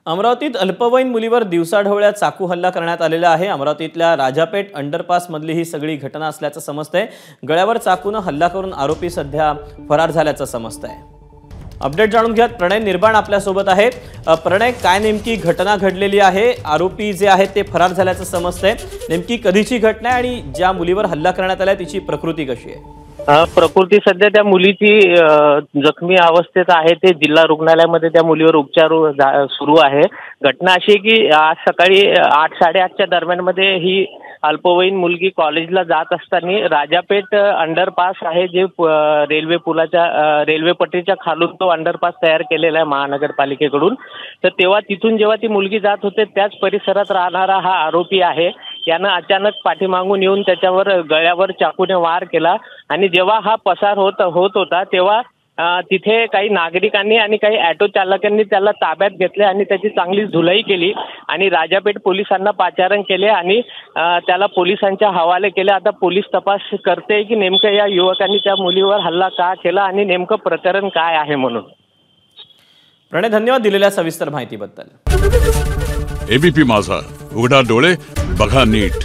अमरावतीत अल्पवयीन मुलीवर दिवसाढवळ्या चाकू हल्ला करण्यात आलेला आहे। अमरावतीतल्या राजापेठ अंडरपास मधली ही सगळी घटना असल्याचं समजतंय। गळ्यावर चाकूने हल्ला करून आरोपी सध्या फरार झाल्याचं समजतंय। अपडेट जाणून घ्या, प्रणय निर्बाण आपल्या सोबत आहे। प्रणय, काय नेमकी घटना घडलेली आहे? आरोपी जे आहेत ते फरार झाल्याचं समजतंय। नेमकी कधीची घटना आहे आणि ज्या मुलीवर हल्ला करण्यात आलाय तिची प्रकृती कशी आहे? प्रकृती सध्या त्या मुलीची जखमी अवस्थेत आहे। ते जिल्हा रुग्णालयामध्ये त्या मुलीवर उपचार सुरू आहे। घटना अशी आहे की आज सकाळी 8-8:30च्या दरम्यानमध्ये ही अल्पवयीन मुलगी कॉलेजला जात असताना राजापेठ अंडरपास आहे, जे रेल्वे पुलाच्या रेल्वे पट्टीच्या खालून तो अंडरपास तयार केलेला आहे महानगरपालिकेकडून। तर तेव्हा तिथून जेव्हा ती मुलगी जात होते त्याच परिसरात राहणारा हा आरोपी आहे, यानं अचानक पाठीमागून येऊन त्याच्यावर गळ्यावर चाकूने वार केला आणि जेव्हा हा पसार होत होता तेव्हा तिथे काही नागरिकांनी आणि काही ऑटो चालकांनी त्याला ताब्यात घेतले आणि त्याची चांगली धुलाई केली आणि राजापेठ पोलिसांना पाचारण केले आणि त्याला पोलिसांच्या हवाले केले। आता पोलीस तपास करते की नेमकं या युवकांनी त्या मुलीवर हल्ला का केला आणि नेमकं प्रकरण काय आहे म्हणून। प्रणय, धन्यवाद दिलेल्या सविस्तर माहितीबद्दल। एबीपी माझा, उघडा डोळे बघा नीट।